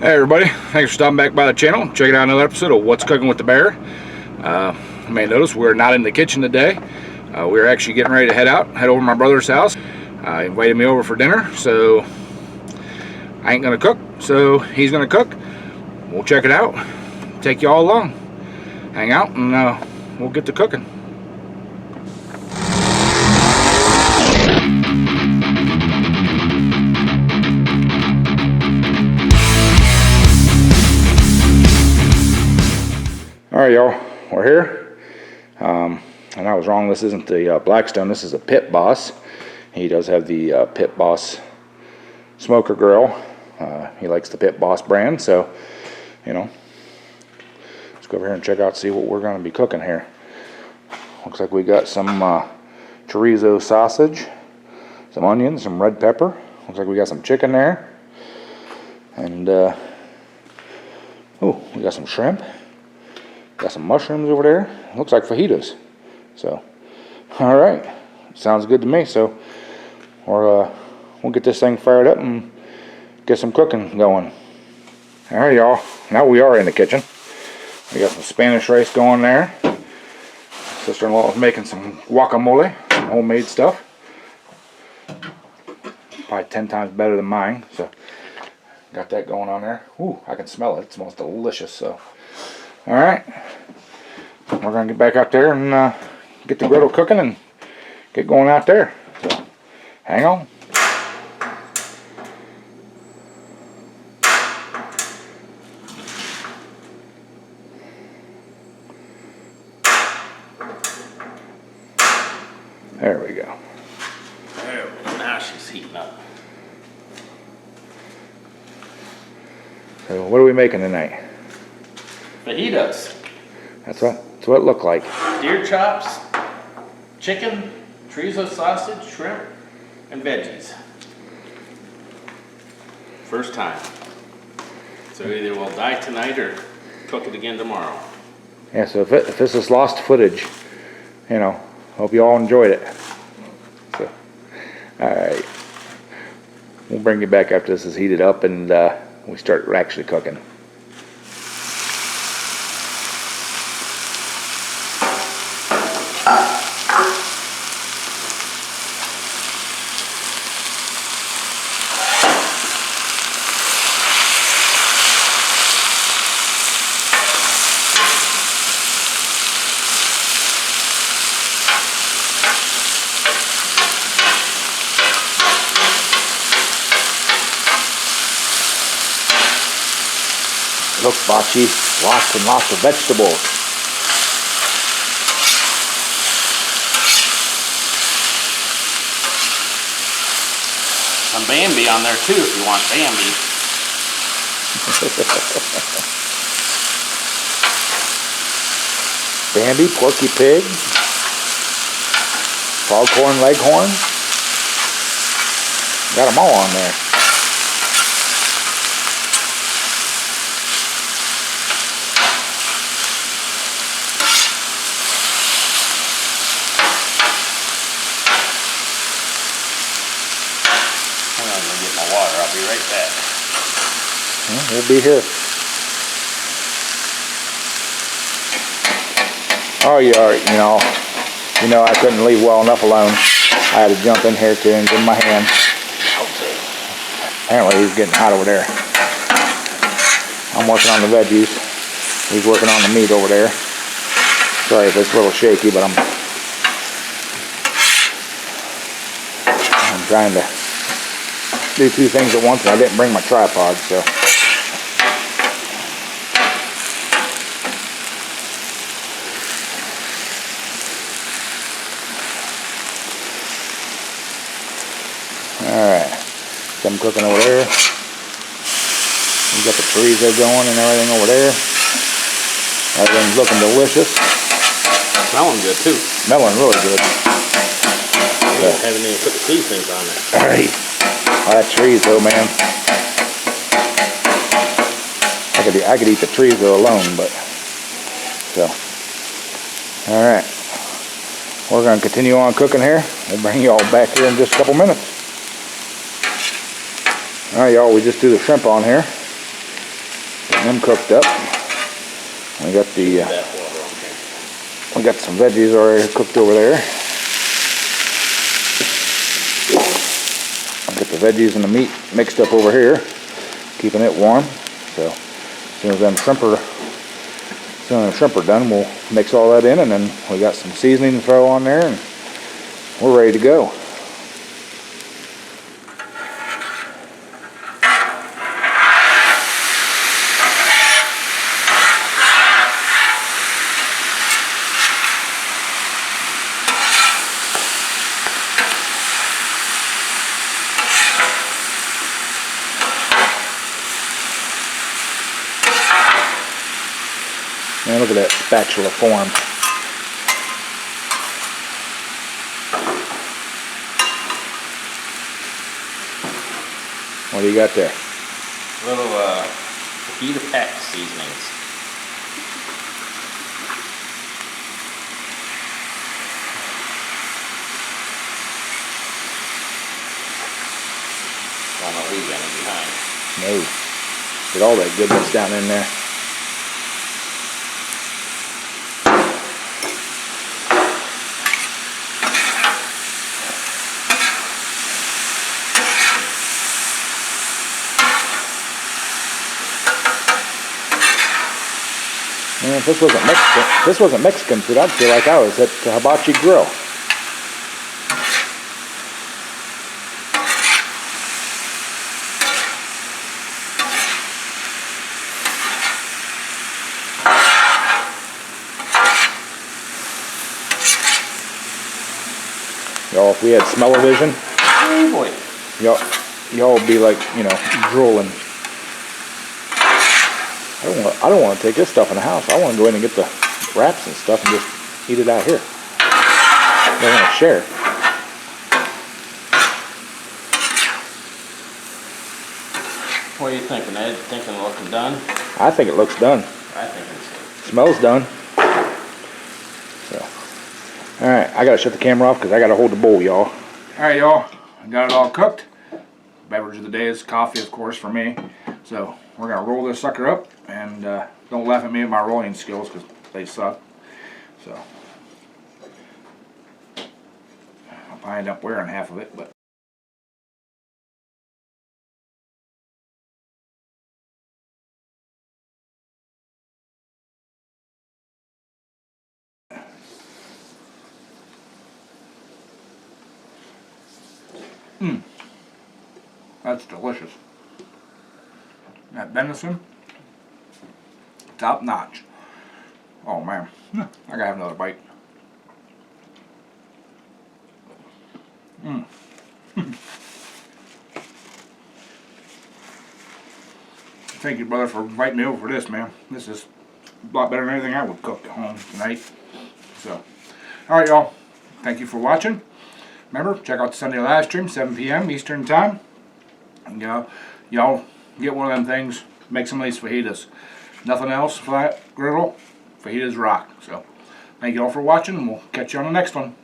Hey everybody, thanks for stopping back by the channel, checking out another episode of What's Cooking with the Bear. You may notice we're not in the kitchen today. We're actually getting ready to head over to my brother's house. He invited me over for dinner, so I ain't gonna cook, so he's gonna cook. We'll check it out, take you all along, hang out, and we'll get to cooking. Alright y'all, we're here, and I was wrong, this isn't the Blackstone, this is a Pit Boss. He does have the Pit Boss smoker grill. He likes the Pit Boss brand, so, you know, let's go over here and check out, see what we're going to be cooking here. Looks like we got some chorizo sausage, some onions, some red pepper. Looks like we got some chicken there, and, oh, we got some shrimp. Got some mushrooms over there. Looks like fajitas. So, all right, sounds good to me. So, we'll get this thing fired up and get some cooking going. All right, y'all. Now we are in the kitchen. We got some Spanish rice going there. Sister-in-law is making some guacamole, some homemade stuff. Probably 10 times better than mine. So, got that going on there. Ooh, I can smell it. It smells delicious. So. Alright, we're going to get back out there and get the griddle cooking and get going out there. So, hang on. There we go. There we go. Now she's heating up. So, what are we making tonight? Fajitas. That's what it looked like. Deer chops, chicken, chorizo sausage, shrimp, and veggies. First time. So either we'll die tonight or cook it again tomorrow. Yeah, so if this is lost footage, you know, hope you all enjoyed it. So, alright. We'll bring you back after this is heated up and we start actually cooking. Look, Bachi, lots and lots of vegetables. Some Bambi on there too if you want Bambi. Bambi, Porky Pig, Foghorn Leghorn. Got them all on there. I'll be right back. Yeah, we'll be here. Oh, you know, I couldn't leave well enough alone. I had to jump in here too and give him my hand. Apparently he's getting hot over there. I'm working on the veggies. He's working on the meat over there. Sorry if it's a little shaky, but I'm trying to do two things at once, and I didn't bring my tripod, so. Alright, some cooking over there. We got the chorizo going and everything over there. Everything's looking delicious. Smelling good too. Smelling really good. I haven't even put the seasonings on it. Alright. Oh, that chorizo, man. I could eat the chorizo alone, but so. All right, we're going to continue on cooking here. We'll bring you all back here in just a couple minutes. All right, y'all, we just threw the shrimp on here. Getting them cooked up. We got the That water on there. we got some veggies already cooked over there. I'll get the veggies and the meat mixed up over here, keeping it warm. So as soon as them shrimp are done, we'll mix all that in, and then we got some seasoning to throw on there, and we're ready to go. Man, look at that spatula form. What do you got there? Little Fajita pack seasonings. Don't want to leave any behind. No. Get all that goodness down in there. Man, if this wasn't Mexican food, I'd feel like I was at the Hibachi Grill. Y'all, if we had smell-o-vision, Oh boy. y'all would be like, you know, drooling. I don't want to take this stuff in the house. I want to go in and get the wraps and stuff and just eat it out here. I don't want to share. What are you thinking, Ed? Thinking looking done? I think it looks done. I think it's Smells done. So, all right, I gotta shut the camera off because I gotta hold the bowl, y'all. All right, y'all, I got it all cooked. Beverage of the day is coffee, of course, for me. So we're gonna roll this sucker up, and don't laugh at me and my rolling skills because they suck. So I'll probably end up wearing half of it, but. That's delicious. That venison, top notch. Oh man, I gotta have another bite. Thank you, brother, for inviting me over for this, man. This is a lot better than anything I would cook at home tonight. So, alright, y'all. Thank you for watching. Remember, check out the Sunday live stream, 7 p.m. Eastern Time. And y'all get one of them things, make some of these fajitas. Nothing else for that griddle. Fajitas rock. So, thank you all for watching, and we'll catch you on the next one.